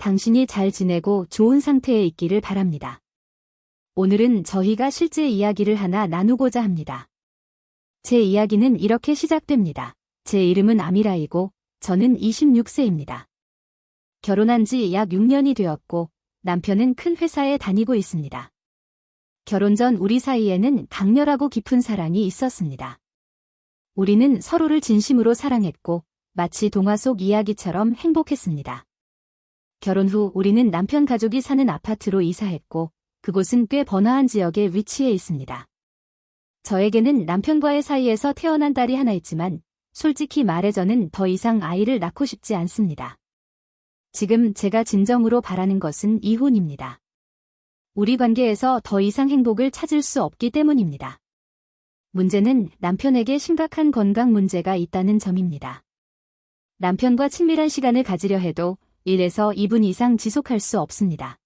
당신이 잘 지내고 좋은 상태에 있기를 바랍니다. 오늘은 저희가 실제 이야기를 하나 나누고자 합니다. 제 이야기는 이렇게 시작됩니다. 제 이름은 아미라이고 저는 26세입니다. 결혼한 지 약 6년이 되었고 남편은 큰 회사에 다니고 있습니다. 결혼 전 우리 사이에는 강렬하고 깊은 사랑이 있었습니다. 우리는 서로를 진심으로 사랑했고 마치 동화 속 이야기처럼 행복했습니다. 결혼 후 우리는 남편 가족이 사는 아파트로 이사했고 그곳은 꽤 번화한 지역에 위치해 있습니다. 저에게는 남편과의 사이에서 태어난 딸이 하나 있지만 솔직히 말해 저는 더 이상 아이를 낳고 싶지 않습니다. 지금 제가 진정으로 바라는 것은 이혼입니다. 우리 관계에서 더 이상 행복을 찾을 수 없기 때문입니다. 문제는 남편에게 심각한 건강 문제가 있다는 점입니다. 남편과 친밀한 시간을 가지려 해도 1에서 2분 이상 지속할 수 없습니다.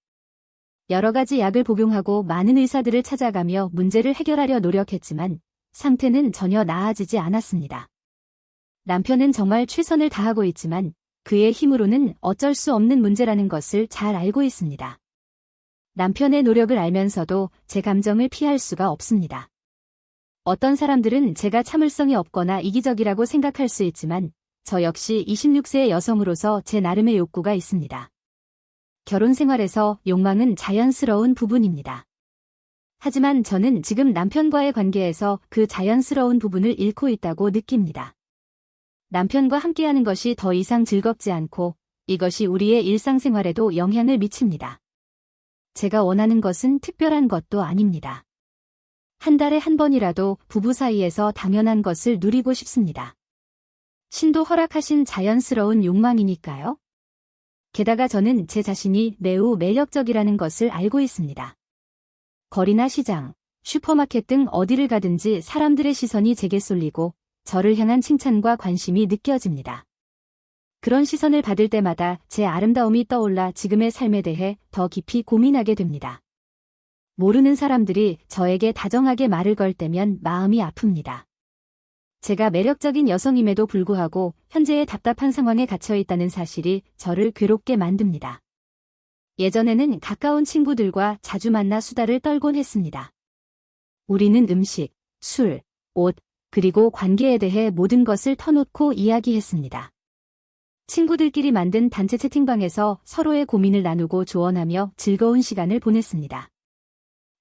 여러 가지 약을 복용하고 많은 의사들을 찾아가며 문제를 해결하려 노력했지만 상태는 전혀 나아지지 않았습니다. 남편은 정말 최선을 다하고 있지만 그의 힘으로는 어쩔 수 없는 문제라는 것을 잘 알고 있습니다. 남편의 노력을 알면서도 제 감정을 피할 수가 없습니다. 어떤 사람들은 제가 참을성이 없거나 이기적이라고 생각할 수 있지만 저 역시 26세의 여성으로서 제 나름의 욕구가 있습니다. 결혼 생활에서 욕망은 자연스러운 부분입니다. 하지만 저는 지금 남편과의 관계에서 그 자연스러운 부분을 잃고 있다고 느낍니다. 남편과 함께하는 것이 더 이상 즐겁지 않고 이것이 우리의 일상생활에도 영향을 미칩니다. 제가 원하는 것은 특별한 것도 아닙니다. 한 달에 한 번이라도 부부 사이에서 당연한 것을 누리고 싶습니다. 신도 허락하신 자연스러운 욕망이니까요. 게다가 저는 제 자신이 매우 매력적이라는 것을 알고 있습니다. 거리나 시장, 슈퍼마켓 등 어디를 가든지 사람들의 시선이 제게 쏠리고 저를 향한 칭찬과 관심이 느껴집니다. 그런 시선을 받을 때마다 제 아름다움이 떠올라 지금의 삶에 대해 더 깊이 고민하게 됩니다. 모르는 사람들이 저에게 다정하게 말을 걸 때면 마음이 아픕니다. 제가 매력적인 여성임에도 불구하고 현재의 답답한 상황에 갇혀 있다는 사실이 저를 괴롭게 만듭니다. 예전에는 가까운 친구들과 자주 만나 수다를 떨곤 했습니다. 우리는 음식, 술, 옷, 그리고 관계에 대해 모든 것을 터놓고 이야기했습니다. 친구들끼리 만든 단체 채팅방에서 서로의 고민을 나누고 조언하며 즐거운 시간을 보냈습니다.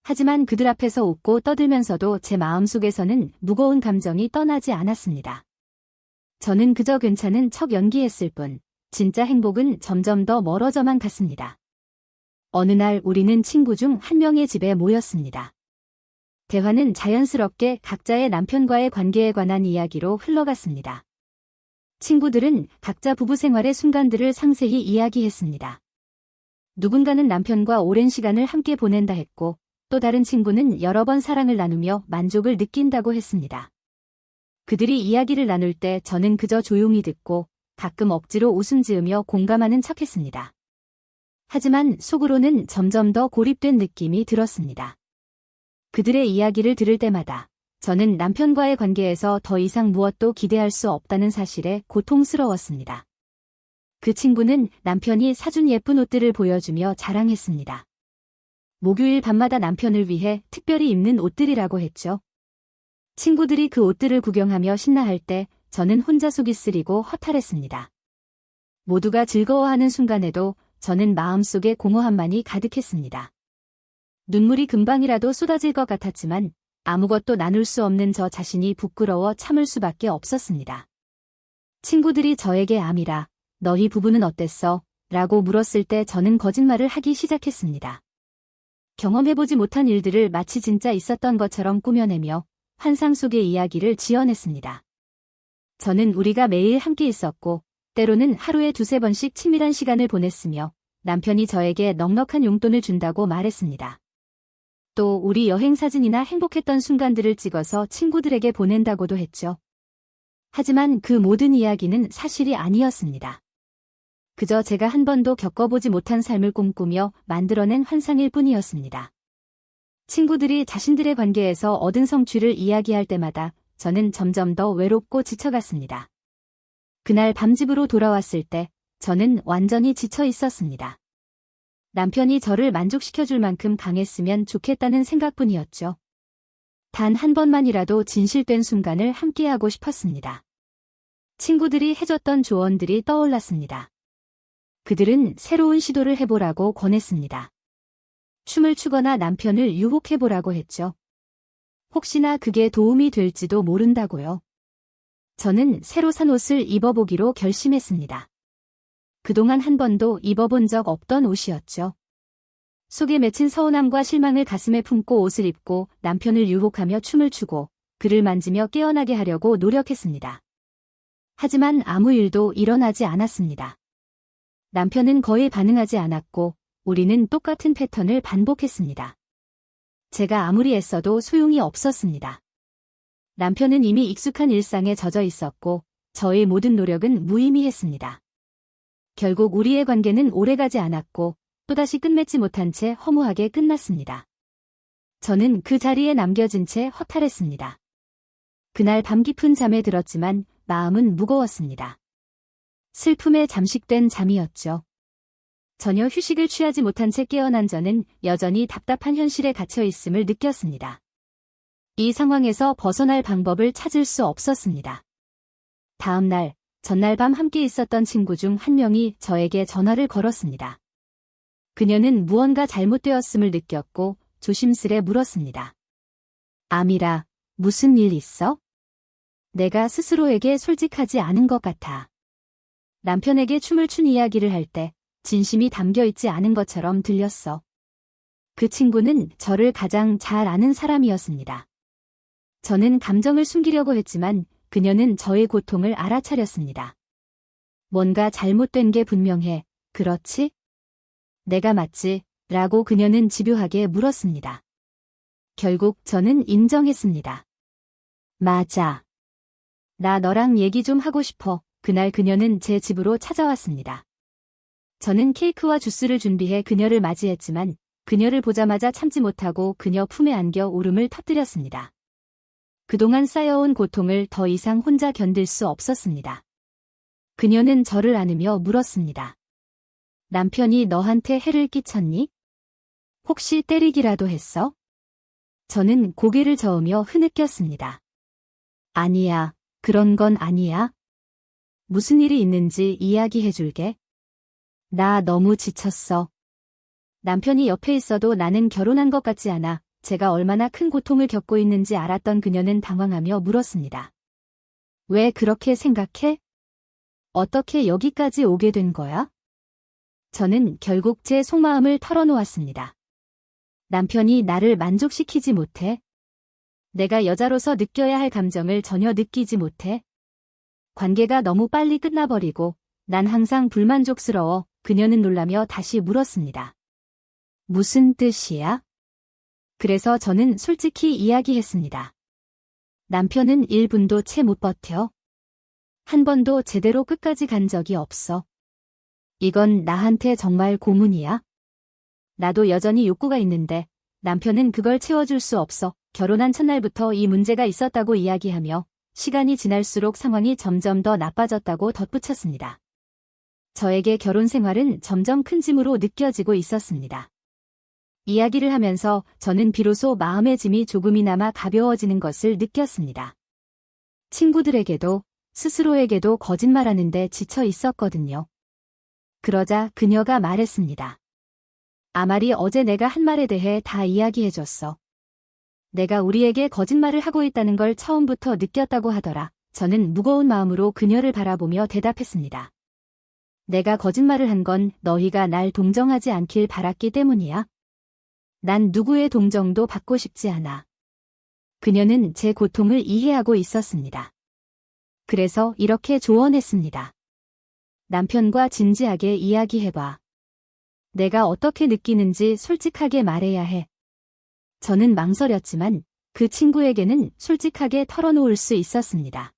하지만 그들 앞에서 웃고 떠들면서도 제 마음속에서는 무거운 감정이 떠나지 않았습니다. 저는 그저 괜찮은 척 연기했을 뿐, 진짜 행복은 점점 더 멀어져만 갔습니다. 어느 날 우리는 친구 중 한 명의 집에 모였습니다. 대화는 자연스럽게 각자의 남편과의 관계에 관한 이야기로 흘러갔습니다. 친구들은 각자 부부 생활의 순간들을 상세히 이야기했습니다. 누군가는 남편과 오랜 시간을 함께 보낸다 했고, 또 다른 친구는 여러 번 사랑을 나누며 만족을 느낀다고 했습니다. 그들이 이야기를 나눌 때 저는 그저 조용히 듣고 가끔 억지로 웃음 지으며 공감하는 척했습니다. 하지만 속으로는 점점 더 고립된 느낌이 들었습니다. 그들의 이야기를 들을 때마다 저는 남편과의 관계에서 더 이상 무엇도 기대할 수 없다는 사실에 고통스러웠습니다. 그 친구는 남편이 사준 예쁜 옷들을 보여주며 자랑했습니다. 목요일 밤마다 남편을 위해 특별히 입는 옷들이라고 했죠. 친구들이 그 옷들을 구경하며 신나할 때 저는 혼자 속이 쓰리고 허탈했습니다. 모두가 즐거워하는 순간에도 저는 마음속에 공허함만이 가득했습니다. 눈물이 금방이라도 쏟아질 것 같았지만 아무것도 나눌 수 없는 저 자신이 부끄러워 참을 수밖에 없었습니다. 친구들이 저에게 아미라, 너희 부부는 어땠어? 라고 물었을 때 저는 거짓말을 하기 시작했습니다. 경험해보지 못한 일들을 마치 진짜 있었던 것처럼 꾸며내며 환상 속의 이야기를 지어냈습니다. 저는 우리가 매일 함께 있었고 때로는 하루에 2~3번씩 치밀한 시간을 보냈으며 남편이 저에게 넉넉한 용돈을 준다고 말했습니다. 또 우리 여행 사진이나 행복했던 순간들을 찍어서 친구들에게 보낸다고도 했죠. 하지만 그 모든 이야기는 사실이 아니었습니다. 그저 제가 한 번도 겪어보지 못한 삶을 꿈꾸며 만들어낸 환상일 뿐이었습니다. 친구들이 자신들의 관계에서 얻은 성취를 이야기할 때마다 저는 점점 더 외롭고 지쳐갔습니다. 그날 밤 집으로 돌아왔을 때 저는 완전히 지쳐 있었습니다. 남편이 저를 만족시켜줄 만큼 강했으면 좋겠다는 생각뿐이었죠. 단 한 번만이라도 진실된 순간을 함께하고 싶었습니다. 친구들이 해줬던 조언들이 떠올랐습니다. 그들은 새로운 시도를 해보라고 권했습니다. 춤을 추거나 남편을 유혹해보라고 했죠. 혹시나 그게 도움이 될지도 모른다고요. 저는 새로 산 옷을 입어보기로 결심했습니다. 그동안 한 번도 입어본 적 없던 옷이었죠. 속에 맺힌 서운함과 실망을 가슴에 품고 옷을 입고 남편을 유혹하며 춤을 추고 그를 만지며 깨어나게 하려고 노력했습니다. 하지만 아무 일도 일어나지 않았습니다. 남편은 거의 반응하지 않았고 우리는 똑같은 패턴을 반복했습니다. 제가 아무리 애써도 소용이 없었습니다. 남편은 이미 익숙한 일상에 젖어 있었고 저의 모든 노력은 무의미했습니다. 결국 우리의 관계는 오래가지 않았고 또다시 끝맺지 못한 채 허무하게 끝났습니다. 저는 그 자리에 남겨진 채 허탈했습니다. 그날 밤 깊은 잠에 들었지만 마음은 무거웠습니다. 슬픔에 잠식된 잠이었죠. 전혀 휴식을 취하지 못한 채 깨어난 저는 여전히 답답한 현실에 갇혀 있음을 느꼈습니다. 이 상황에서 벗어날 방법을 찾을 수 없었습니다. 다음 날, 전날 밤 함께 있었던 친구 중 한 명이 저에게 전화를 걸었습니다. 그녀는 무언가 잘못되었음을 느꼈고 조심스레 물었습니다. 아미라, 무슨 일 있어? 내가 스스로에게 솔직하지 않은 것 같아. 남편에게 춤을 춘 이야기를 할 때 진심이 담겨 있지 않은 것처럼 들렸어. 그 친구는 저를 가장 잘 아는 사람이었습니다. 저는 감정을 숨기려고 했지만 그녀는 저의 고통을 알아차렸습니다. 뭔가 잘못된 게 분명해, 그렇지? 내가 맞지? 라고 그녀는 집요하게 물었습니다. 결국 저는 인정했습니다. 맞아. 나 너랑 얘기 좀 하고 싶어. 그날 그녀는 제 집으로 찾아왔습니다. 저는 케이크와 주스를 준비해 그녀를 맞이했지만 그녀를 보자마자 참지 못하고 그녀 품에 안겨 울음을 터뜨렸습니다. 그동안 쌓여온 고통을 더 이상 혼자 견딜 수 없었습니다. 그녀는 저를 안으며 물었습니다. 남편이 너한테 해를 끼쳤니? 혹시 때리기라도 했어? 저는 고개를 저으며 흐느꼈습니다. 아니야, 그런 건 아니야. 무슨 일이 있는지 이야기해줄게. 나 너무 지쳤어. 남편이 옆에 있어도 나는 결혼한 것 같지 않아. 제가 얼마나 큰 고통을 겪고 있는지 알았던 그녀는 당황하며 물었습니다. 왜 그렇게 생각해? 어떻게 여기까지 오게 된 거야? 저는 결국 제 속마음을 털어놓았습니다. 남편이 나를 만족시키지 못해. 내가 여자로서 느껴야 할 감정을 전혀 느끼지 못해. 관계가 너무 빨리 끝나버리고 난 항상 불만족스러워. 그녀는 놀라며 다시 물었습니다. 무슨 뜻이야? 그래서 저는 솔직히 이야기했습니다. 남편은 1분도 채 못 버텨. 한 번도 제대로 끝까지 간 적이 없어. 이건 나한테 정말 고문이야? 나도 여전히 욕구가 있는데 남편은 그걸 채워줄 수 없어. 결혼한 첫날부터 이 문제가 있었다고 이야기하며 시간이 지날수록 상황이 점점 더 나빠졌다고 덧붙였습니다. 저에게 결혼 생활은 점점 큰 짐으로 느껴지고 있었습니다. 이야기를 하면서 저는 비로소 마음의 짐이 조금이나마 가벼워지는 것을 느꼈습니다. 친구들에게도 스스로에게도 거짓말하는데 지쳐 있었거든요. 그러자 그녀가 말했습니다. 아말이 어제 내가 한 말에 대해 다 이야기해줬어. 내가 우리에게 거짓말을 하고 있다는 걸 처음부터 느꼈다고 하더라. 저는 무거운 마음으로 그녀를 바라보며 대답했습니다. 내가 거짓말을 한 건 너희가 날 동정하지 않길 바랐기 때문이야. 난 누구의 동정도 받고 싶지 않아. 그녀는 제 고통을 이해하고 있었습니다. 그래서 이렇게 조언했습니다. 남편과 진지하게 이야기해봐. 내가 어떻게 느끼는지 솔직하게 말해야 해. 저는 망설였지만 그 친구에게는 솔직하게 털어놓을 수 있었습니다.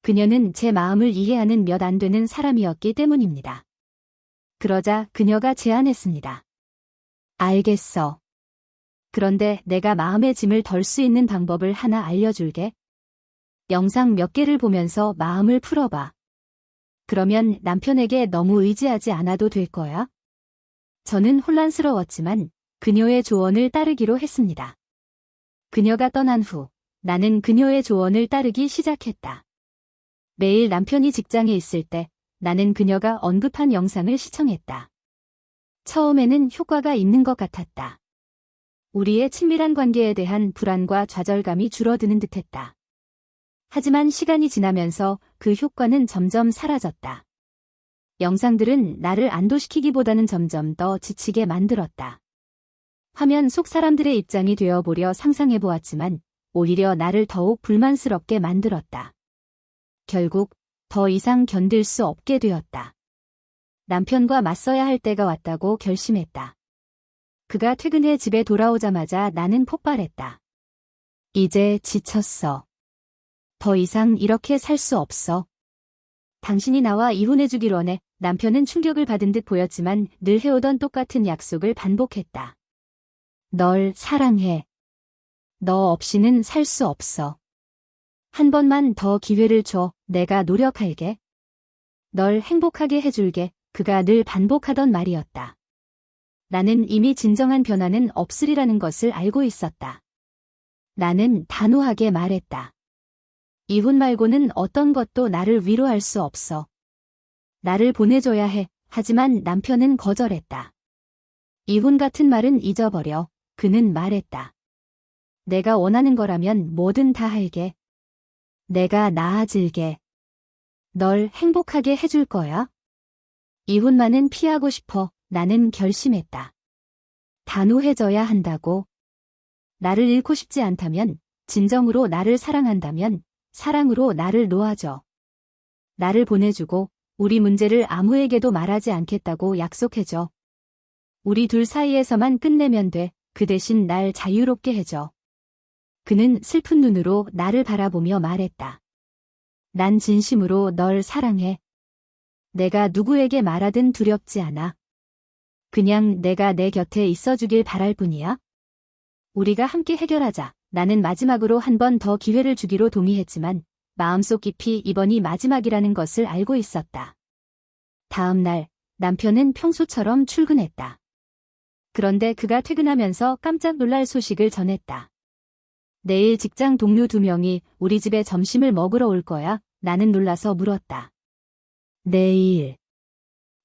그녀는 제 마음을 이해하는 몇 안 되는 사람이었기 때문입니다. 그러자 그녀가 제안했습니다. 알겠어. 그런데 내가 마음의 짐을 덜 수 있는 방법을 하나 알려줄게. 영상 몇 개를 보면서 마음을 풀어봐. 그러면 남편에게 너무 의지하지 않아도 될 거야. 저는 혼란스러웠지만 그녀의 조언을 따르기로 했습니다. 그녀가 떠난 후 나는 그녀의 조언을 따르기 시작했다. 매일 남편이 직장에 있을 때 나는 그녀가 언급한 영상을 시청했다. 처음에는 효과가 있는 것 같았다. 우리의 친밀한 관계에 대한 불안과 좌절감이 줄어드는 듯했다. 하지만 시간이 지나면서 그 효과는 점점 사라졌다. 영상들은 나를 안도시키기보다는 점점 더 지치게 만들었다. 화면 속 사람들의 입장이 되어보려 상상해보았지만 오히려 나를 더욱 불만스럽게 만들었다. 결국 더 이상 견딜 수 없게 되었다. 남편과 맞서야 할 때가 왔다고 결심했다. 그가 퇴근해 집에 돌아오자마자 나는 폭발했다. 이제 지쳤어. 더 이상 이렇게 살 수 없어. 당신이 나와 이혼해주길 원해. 남편은 충격을 받은 듯 보였지만 늘 해오던 똑같은 약속을 반복했다. 널 사랑해. 너 없이는 살 수 없어. 한 번만 더 기회를 줘. 내가 노력할게. 널 행복하게 해줄게. 그가 늘 반복하던 말이었다. 나는 이미 진정한 변화는 없으리라는 것을 알고 있었다. 나는 단호하게 말했다. 이혼 말고는 어떤 것도 나를 위로할 수 없어. 나를 보내줘야 해. 하지만 남편은 거절했다. 이혼 같은 말은 잊어버려. 그는 말했다. 내가 원하는 거라면 뭐든 다 할게. 내가 나아질게. 널 행복하게 해줄 거야. 이혼만은 피하고 싶어. 나는 결심했다. 단호해져야 한다고. 나를 잃고 싶지 않다면, 진정으로 나를 사랑한다면, 사랑으로 나를 놓아줘. 나를 보내주고, 우리 문제를 아무에게도 말하지 않겠다고 약속해줘. 우리 둘 사이에서만 끝내면 돼. 그 대신 날 자유롭게 해줘. 그는 슬픈 눈으로 나를 바라보며 말했다. 난 진심으로 널 사랑해. 내가 누구에게 말하든 두렵지 않아. 그냥 내가 내 곁에 있어주길 바랄 뿐이야. 우리가 함께 해결하자. 나는 마지막으로 한 번 더 기회를 주기로 동의했지만 마음속 깊이 이번이 마지막이라는 것을 알고 있었다. 다음 날 남편은 평소처럼 출근했다. 그런데 그가 퇴근하면서 깜짝 놀랄 소식을 전했다. 내일 직장 동료 2명이 우리 집에 점심을 먹으러 올 거야. 나는 놀라서 물었다. 내일.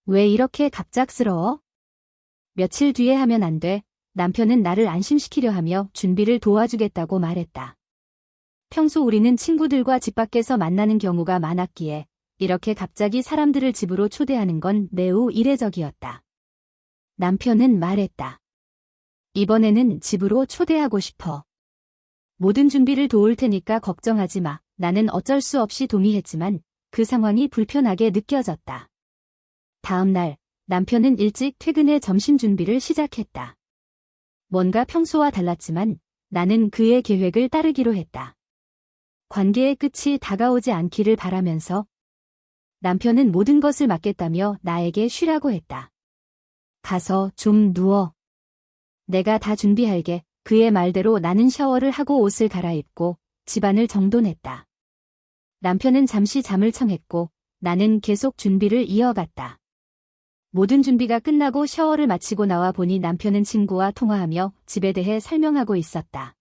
왜 이렇게 갑작스러워? 며칠 뒤에 하면 안 돼. 남편은 나를 안심시키려 하며 준비를 도와주겠다고 말했다. 평소 우리는 친구들과 집 밖에서 만나는 경우가 많았기에 이렇게 갑자기 사람들을 집으로 초대하는 건 매우 이례적이었다. 남편은 말했다. 이번에는 집으로 초대하고 싶어. 모든 준비를 도울 테니까 걱정하지 마. 나는 어쩔 수 없이 동의했지만 그 상황이 불편하게 느껴졌다. 다음 날 남편은 일찍 퇴근해 점심 준비를 시작했다. 뭔가 평소와 달랐지만 나는 그의 계획을 따르기로 했다. 관계의 끝이 다가오지 않기를 바라면서 남편은 모든 것을 맡겠다며 나에게 쉬라고 했다. 가서 좀 누워. 내가 다 준비할게. 그의 말대로 나는 샤워를 하고 옷을 갈아입고 집안을 정돈했다. 남편은 잠시 잠을 청했고 나는 계속 준비를 이어갔다. 모든 준비가 끝나고 샤워를 마치고 나와 보니 남편은 친구와 통화하며 집에 대해 설명하고 있었다.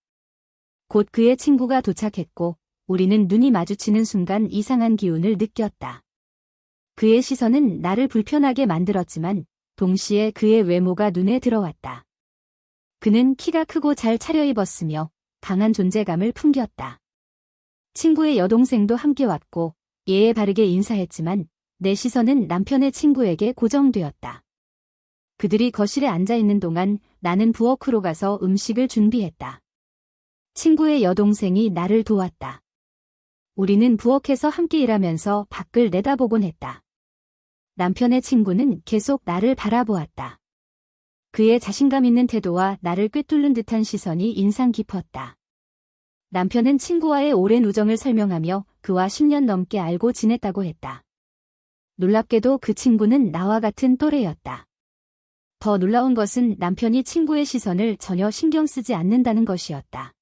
곧 그의 친구가 도착했고 우리는 눈이 마주치는 순간 이상한 기운을 느꼈다. 그의 시선은 나를 불편하게 만들었지만 동시에 그의 외모가 눈에 들어왔다. 그는 키가 크고 잘 차려입었으며 강한 존재감을 풍겼다. 친구의 여동생도 함께 왔고 예의 바르게 인사했지만 내 시선은 남편의 친구에게 고정되었다. 그들이 거실에 앉아있는 동안 나는 부엌으로 가서 음식을 준비했다. 친구의 여동생이 나를 도왔다. 우리는 부엌에서 함께 일하면서 밖을 내다보곤 했다. 남편의 친구는 계속 나를 바라보았다. 그의 자신감 있는 태도와 나를 꿰뚫는 듯한 시선이 인상 깊었다. 남편은 친구와의 오랜 우정을 설명하며 그와 10년 넘게 알고 지냈다고 했다. 놀랍게도 그 친구는 나와 같은 또래였다. 더 놀라운 것은 남편이 친구의 시선을 전혀 신경 쓰지 않는다는 것이었다.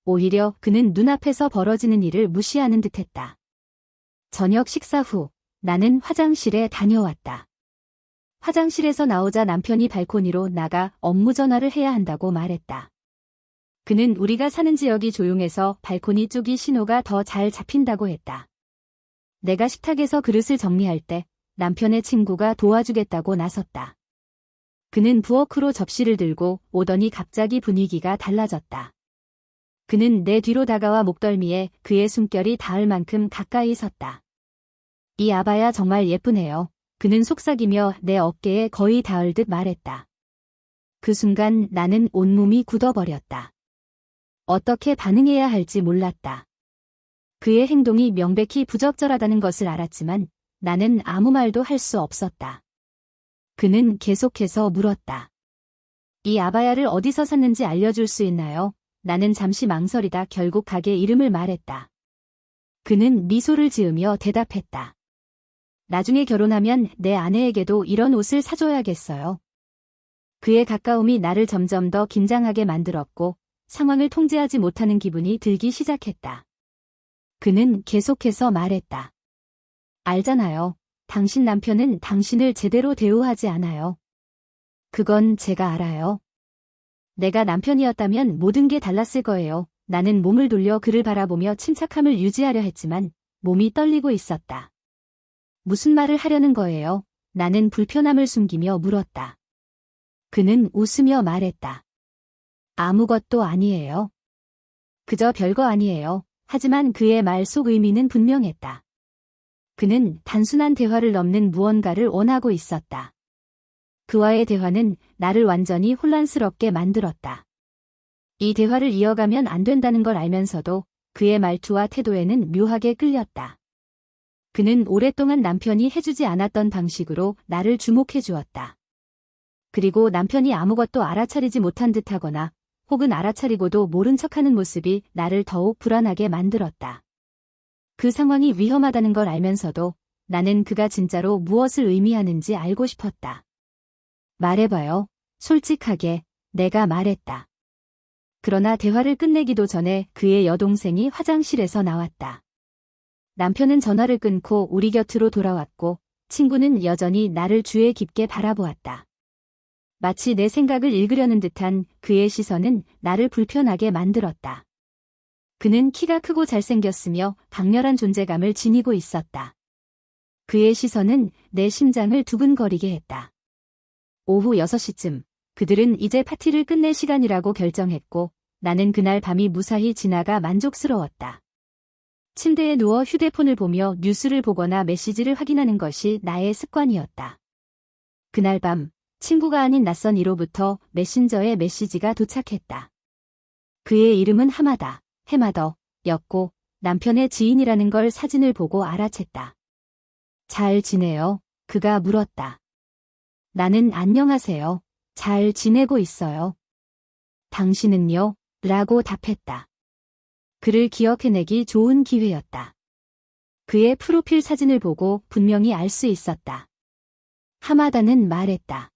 오히려 그는 눈앞에서 벌어지는 일을 무시하는 듯했다. 저녁 식사 후 나는 화장실에 다녀왔다. 화장실에서 나오자 남편이 발코니로 나가 업무 전화를 해야 한다고 말했다. 그는 우리가 사는 지역이 조용해서 발코니 쪽이 신호가 더 잘 잡힌다고 했다. 내가 식탁에서 그릇을 정리할 때 남편의 친구가 도와주겠다고 나섰다. 그는 부엌으로 접시를 들고 오더니 갑자기 분위기가 달라졌다. 그는 내 뒤로 다가와 목덜미에 그의 숨결이 닿을 만큼 가까이 섰다. 이 아바야 정말 예쁘네요. 그는 속삭이며 내 어깨에 거의 닿을 듯 말했다. 그 순간 나는 온몸이 굳어버렸다. 어떻게 반응해야 할지 몰랐다. 그의 행동이 명백히 부적절하다는 것을 알았지만 나는 아무 말도 할 수 없었다. 그는 계속해서 물었다. 이 아바야를 어디서 샀는지 알려줄 수 있나요? 나는 잠시 망설이다 결국 가게 이름을 말했다. 그는 미소를 지으며 대답했다. 나중에 결혼하면 내 아내에게도 이런 옷을 사줘야겠어요. 그의 가까움이 나를 점점 더 긴장하게 만들었고 상황을 통제하지 못하는 기분이 들기 시작했다. 그는 계속해서 말했다. 알잖아요. 당신 남편은 당신을 제대로 대우하지 않아요. 그건 제가 알아요. 내가 남편이었다면 모든 게 달랐을 거예요. 나는 몸을 돌려 그를 바라보며 침착함을 유지하려 했지만 몸이 떨리고 있었다. 무슨 말을 하려는 거예요? 나는 불편함을 숨기며 물었다. 그는 웃으며 말했다. 아무것도 아니에요. 그저 별거 아니에요. 하지만 그의 말 속 의미는 분명했다. 그는 단순한 대화를 넘는 무언가를 원하고 있었다. 그와의 대화는 나를 완전히 혼란스럽게 만들었다. 이 대화를 이어가면 안 된다는 걸 알면서도 그의 말투와 태도에는 묘하게 끌렸다. 그는 오랫동안 남편이 해주지 않았던 방식으로 나를 주목해 주었다. 그리고 남편이 아무것도 알아차리지 못한 듯하거나 혹은 알아차리고도 모른 척하는 모습이 나를 더욱 불안하게 만들었다. 그 상황이 위험하다는 걸 알면서도 나는 그가 진짜로 무엇을 의미하는지 알고 싶었다. 말해봐요. 솔직하게 내가 말했다. 그러나 대화를 끝내기도 전에 그의 여동생이 화장실에서 나왔다. 남편은 전화를 끊고 우리 곁으로 돌아왔고 친구는 여전히 나를 주의 깊게 바라보았다. 마치 내 생각을 읽으려는 듯한 그의 시선은 나를 불편하게 만들었다. 그는 키가 크고 잘생겼으며 강렬한 존재감을 지니고 있었다. 그의 시선은 내 심장을 두근거리게 했다. 오후 6시쯤 그들은 이제 파티를 끝낼 시간이라고 결정했고 나는 그날 밤이 무사히 지나가 만족스러웠다. 침대에 누워 휴대폰을 보며 뉴스를 보거나 메시지를 확인하는 것이 나의 습관이었다. 그날 밤 친구가 아닌 낯선 이로부터 메신저에 메시지가 도착했다. 그의 이름은 해마더였고 남편의 지인이라는 걸 사진을 보고 알아챘다. 잘 지내요? 그가 물었다. 나는 안녕하세요. 잘 지내고 있어요. 당신은요? 라고 답했다. 그를 기억해내기 좋은 기회였다. 그의 프로필 사진을 보고 분명히 알 수 있었다. 하마다는 말했다.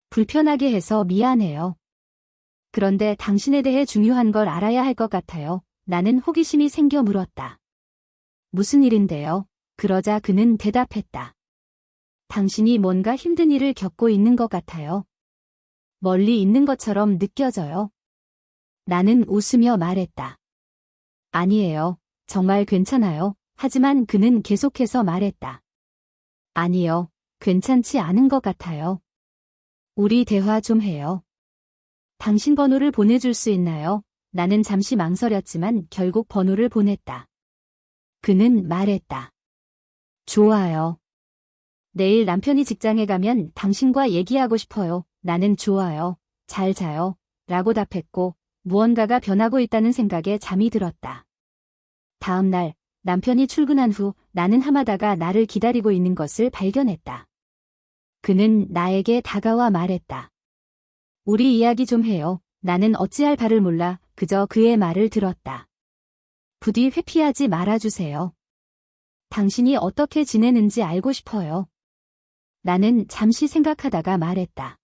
불편하게 해서 미안해요. 그런데 당신에 대해 중요한 걸 알아야 할 것 같아요. 나는 호기심이 생겨 물었다. 무슨 일인데요? 그러자 그는 대답했다. 당신이 뭔가 힘든 일을 겪고 있는 것 같아요. 멀리 있는 것처럼 느껴져요. 나는 웃으며 말했다. 아니에요. 정말 괜찮아요. 하지만 그는 계속해서 말했다. 아니요. 괜찮지 않은 것 같아요. 우리 대화 좀 해요. 당신 번호를 보내줄 수 있나요? 나는 잠시 망설였지만 결국 번호를 보냈다. 그는 말했다. 좋아요. 내일 남편이 직장에 가면 당신과 얘기하고 싶어요. 나는 좋아요. 잘 자요. 라고 답했고 무언가가 변하고 있다는 생각에 잠이 들었다. 다음 날 남편이 출근한 후 나는 하마다가 나를 기다리고 있는 것을 발견했다. 그는 나에게 다가와 말했다. 우리 이야기 좀 해요. 나는 어찌할 바를 몰라 그저 그의 말을 들었다. 부디 회피하지 말아주세요. 당신이 어떻게 지내는지 알고 싶어요. 나는 잠시 생각하다가 말했다.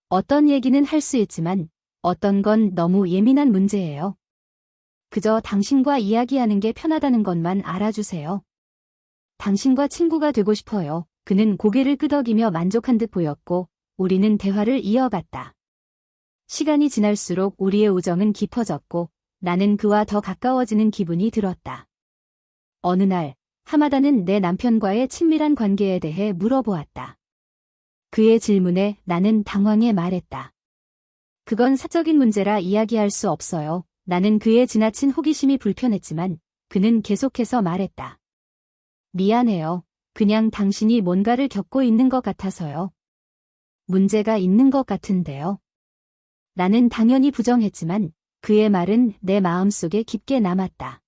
어떤 얘기는 할 수 있지만 어떤 건 너무 예민한 문제예요. 그저 당신과 이야기하는 게 편하다는 것만 알아주세요. 당신과 친구가 되고 싶어요. 그는 고개를 끄덕이며 만족한 듯 보였고 우리는 대화를 이어갔다. 시간이 지날수록 우리의 우정은 깊어졌고 나는 그와 더 가까워지는 기분이 들었다. 어느 날 하마다는 내 남편과의 친밀한 관계에 대해 물어보았다. 그의 질문에 나는 당황해 말했다. 그건 사적인 문제라 이야기할 수 없어요. 나는 그의 지나친 호기심이 불편했지만 그는 계속해서 말했다. 미안해요. 그냥 당신이 뭔가를 겪고 있는 것 같아서요. 문제가 있는 것 같은데요. 나는 당연히 부정했지만 그의 말은 내 마음속에 깊게 남았다.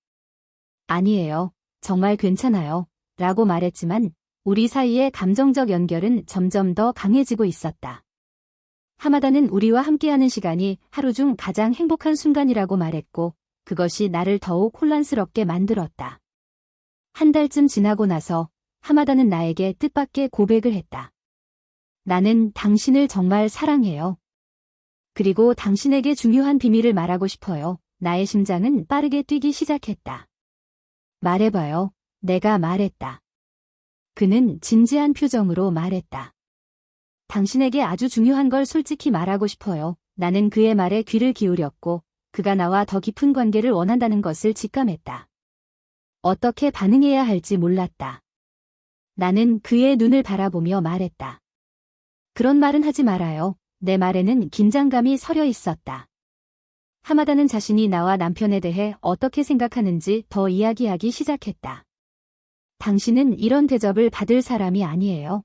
아니에요. 정말 괜찮아요. 라고 말했지만 우리 사이의 감정적 연결은 점점 더 강해지고 있었다. 하마다는 우리와 함께하는 시간이 하루 중 가장 행복한 순간이라고 말했고 그것이 나를 더욱 혼란스럽게 만들었다. 한 달쯤 지나고 나서 하마다는 나에게 뜻밖의 고백을 했다. 나는 당신을 정말 사랑해요. 그리고 당신에게 중요한 비밀을 말하고 싶어요. 나의 심장은 빠르게 뛰기 시작했다. 말해봐요. 내가 말했다. 그는 진지한 표정으로 말했다. 당신에게 아주 중요한 걸 솔직히 말하고 싶어요. 나는 그의 말에 귀를 기울였고 그가 나와 더 깊은 관계를 원한다는 것을 직감했다. 어떻게 반응해야 할지 몰랐다. 나는 그의 눈을 바라보며 말했다. 그런 말은 하지 말아요. 내 말에는 긴장감이 서려 있었다. 하마다는 자신이 나와 남편에 대해 어떻게 생각하는지 더 이야기하기 시작했다. 당신은 이런 대접을 받을 사람이 아니에요.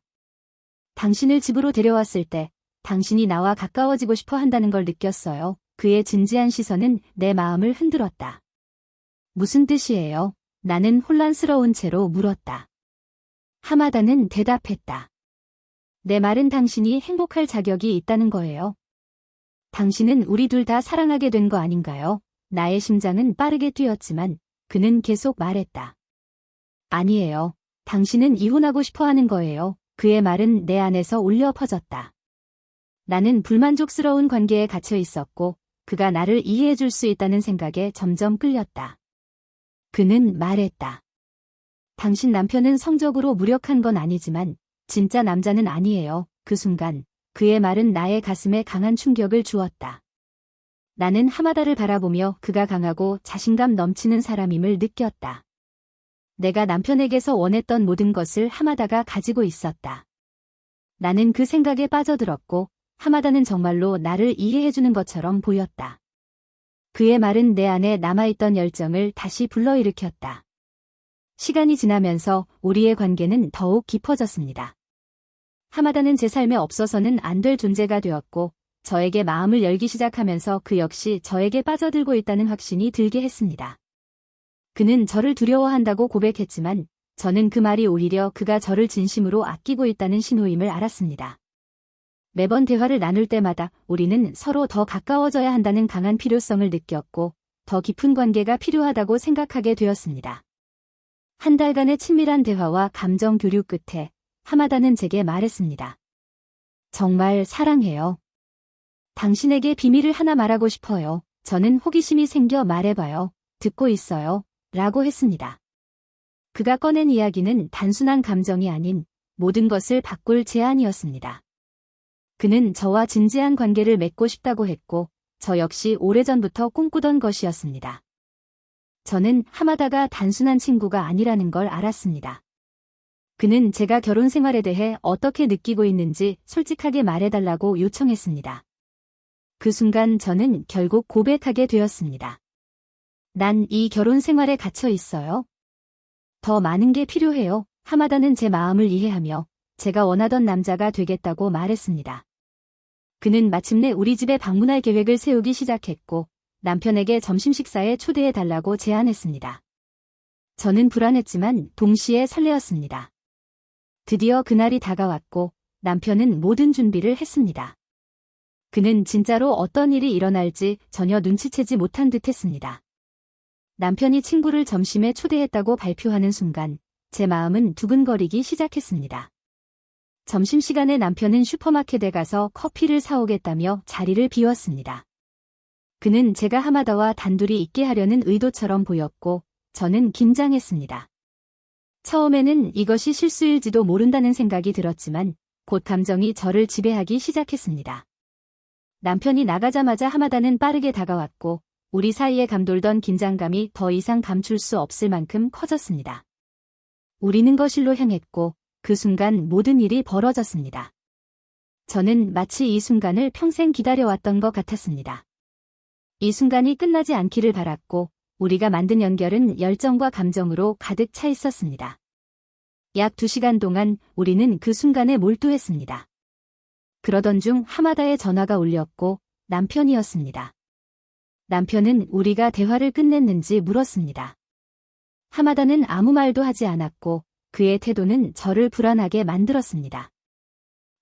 당신을 집으로 데려왔을 때 당신이 나와 가까워지고 싶어 한다는 걸 느꼈어요. 그의 진지한 시선은 내 마음을 흔들었다. 무슨 뜻이에요? 나는 혼란스러운 채로 물었다. 하마다는 대답했다. 내 말은 당신이 행복할 자격이 있다는 거예요. 당신은 우리 둘 다 사랑하게 된 거 아닌가요? 나의 심장은 빠르게 뛰었지만 그는 계속 말했다. 아니에요. 당신은 이혼하고 싶어 하는 거예요. 그의 말은 내 안에서 울려 퍼졌다. 나는 불만족스러운 관계에 갇혀 있었고 그가 나를 이해해 줄 수 있다는 생각에 점점 끌렸다. 그는 말했다. 당신 남편은 성적으로 무력한 건 아니지만 진짜 남자는 아니에요. 그 순간 그의 말은 나의 가슴에 강한 충격을 주었다. 나는 하마다를 바라보며 그가 강하고 자신감 넘치는 사람임을 느꼈다. 내가 남편에게서 원했던 모든 것을 하마다가 가지고 있었다. 나는 그 생각에 빠져들었고 하마다는 정말로 나를 이해해주는 것처럼 보였다. 그의 말은 내 안에 남아있던 열정을 다시 불러일으켰다. 시간이 지나면서 우리의 관계는 더욱 깊어졌습니다. 하마다는 제 삶에 없어서는 안 될 존재가 되었고 저에게 마음을 열기 시작하면서 그 역시 저에게 빠져들고 있다는 확신이 들게 했습니다. 그는 저를 두려워한다고 고백했지만 저는 그 말이 오히려 그가 저를 진심으로 아끼고 있다는 신호임을 알았습니다. 매번 대화를 나눌 때마다 우리는 서로 더 가까워져야 한다는 강한 필요성을 느꼈고 더 깊은 관계가 필요하다고 생각하게 되었습니다. 한 달간의 친밀한 대화와 감정 교류 끝에 하마다는 제게 말했습니다. 정말 사랑해요. 당신에게 비밀을 하나 말하고 싶어요. 저는 호기심이 생겨 말해봐요. 듣고 있어요. 라고 했습니다. 그가 꺼낸 이야기는 단순한 감정이 아닌 모든 것을 바꿀 제안이었습니다. 그는 저와 진지한 관계를 맺고 싶다고 했고 저 역시 오래전부터 꿈꾸던 것이었습니다. 저는 하마다가 단순한 친구가 아니라는 걸 알았습니다. 그는 제가 결혼 생활에 대해 어떻게 느끼고 있는지 솔직하게 말해달라고 요청했습니다. 그 순간 저는 결국 고백하게 되었습니다. 난 이 결혼 생활에 갇혀 있어요. 더 많은 게 필요해요. 하마다는 제 마음을 이해하며 제가 원하던 남자가 되겠다고 말했습니다. 그는 마침내 우리 집에 방문할 계획을 세우기 시작했고 남편에게 점심 식사에 초대해달라고 제안했습니다. 저는 불안했지만 동시에 설레었습니다. 드디어 그날이 다가왔고 남편은 모든 준비를 했습니다. 그는 진짜로 어떤 일이 일어날지 전혀 눈치채지 못한 듯했습니다. 남편이 친구를 점심에 초대했다고 발표하는 순간 제 마음은 두근거리기 시작했습니다. 점심시간에 남편은 슈퍼마켓에 가서 커피를 사오겠다며 자리를 비웠습니다. 그는 제가 하마다와 단둘이 있게 하려는 의도처럼 보였고 저는 긴장했습니다. 처음에는 이것이 실수일지도 모른다는 생각이 들었지만 곧 감정이 저를 지배하기 시작했습니다. 남편이 나가자마자 하마다는 빠르게 다가왔고 우리 사이에 감돌던 긴장감이 더 이상 감출 수 없을 만큼 커졌습니다. 우리는 거실로 향했고 그 순간 모든 일이 벌어졌습니다. 저는 마치 이 순간을 평생 기다려왔던 것 같았습니다. 이 순간이 끝나지 않기를 바랐고 우리가 만든 연결은 열정과 감정으로 가득 차 있었습니다. 약 2시간 동안 우리는 그 순간에 몰두했습니다. 그러던 중 하마다의 전화가 울렸고 남편이었습니다. 남편은 우리가 대화를 끝냈는지 물었습니다. 하마다는 아무 말도 하지 않았고 그의 태도는 저를 불안하게 만들었습니다.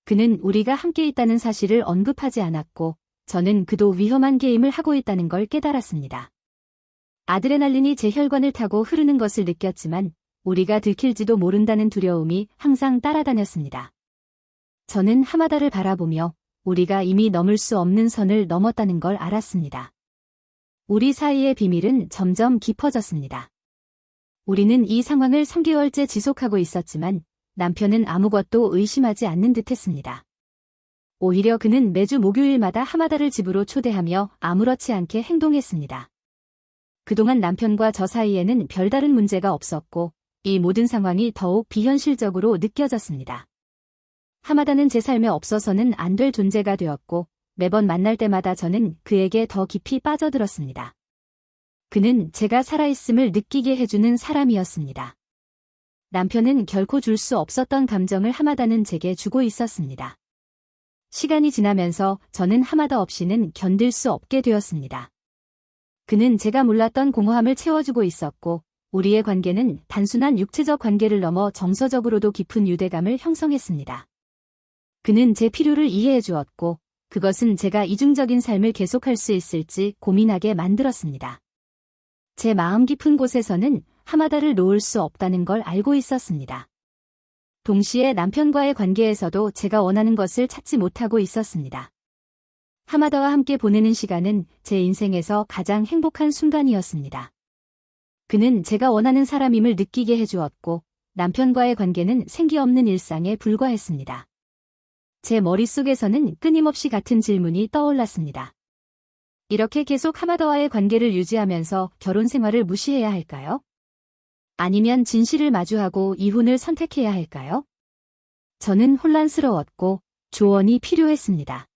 그는 우리가 함께 있다는 사실을 언급하지 않았고 저는 그도 위험한 게임을 하고 있다는 걸 깨달았습니다. 아드레날린이 제 혈관을 타고 흐르는 것을 느꼈지만 우리가 들킬지도 모른다는 두려움이 항상 따라다녔습니다. 저는 하마다를 바라보며 우리가 이미 넘을 수 없는 선을 넘었다는 걸 알았습니다. 우리 사이의 비밀은 점점 깊어졌습니다. 우리는 이 상황을 3개월째 지속하고 있었지만 남편은 아무것도 의심하지 않는 듯했습니다. 오히려 그는 매주 목요일마다 하마다를 집으로 초대하며 아무렇지 않게 행동했습니다. 그동안 남편과 저 사이에는 별다른 문제가 없었고 이 모든 상황이 더욱 비현실적으로 느껴졌습니다. 하마다는 제 삶에 없어서는 안 될 존재가 되었고 매번 만날 때마다 저는 그에게 더 깊이 빠져들었습니다. 그는 제가 살아있음을 느끼게 해주는 사람이었습니다. 남편은 결코 줄 수 없었던 감정을 하마다는 제게 주고 있었습니다. 시간이 지나면서 저는 하마다 없이는 견딜 수 없게 되었습니다. 그는 제가 몰랐던 공허함을 채워주고 있었고 우리의 관계는 단순한 육체적 관계를 넘어 정서적으로도 깊은 유대감을 형성했습니다. 그는 제 필요를 이해해 주었고 그것은 제가 이중적인 삶을 계속할 수 있을지 고민하게 만들었습니다. 제 마음 깊은 곳에서는 하마다를 놓을 수 없다는 걸 알고 있었습니다. 동시에 남편과의 관계에서도 제가 원하는 것을 찾지 못하고 있었습니다. 하마다와 함께 보내는 시간은 제 인생에서 가장 행복한 순간이었습니다. 그는 제가 원하는 사람임을 느끼게 해주었고 남편과의 관계는 생기 없는 일상에 불과했습니다. 제 머릿속에서는 끊임없이 같은 질문이 떠올랐습니다. 이렇게 계속 하마다와의 관계를 유지하면서 결혼 생활을 무시해야 할까요? 아니면 진실을 마주하고 이혼을 선택해야 할까요? 저는 혼란스러웠고 조언이 필요했습니다.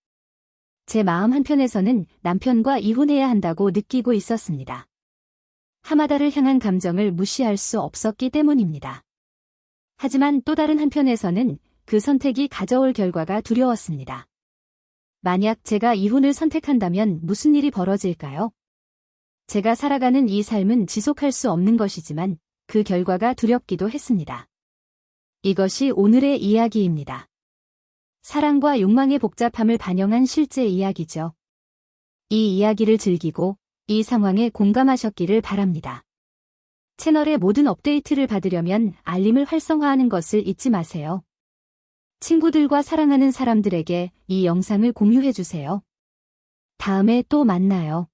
제 마음 한편에서는 남편과 이혼해야 한다고 느끼고 있었습니다. 하마다를 향한 감정을 무시할 수 없었기 때문입니다. 하지만 또 다른 한편에서는 그 선택이 가져올 결과가 두려웠습니다. 만약 제가 이혼을 선택한다면 무슨 일이 벌어질까요? 제가 살아가는 이 삶은 지속할 수 없는 것이지만 그 결과가 두렵기도 했습니다. 이것이 오늘의 이야기입니다. 사랑과 욕망의 복잡함을 반영한 실제 이야기죠. 이 이야기를 즐기고 이 상황에 공감하셨기를 바랍니다. 채널의 모든 업데이트를 받으려면 알림을 활성화하는 것을 잊지 마세요. 친구들과 사랑하는 사람들에게 이 영상을 공유해주세요. 다음에 또 만나요.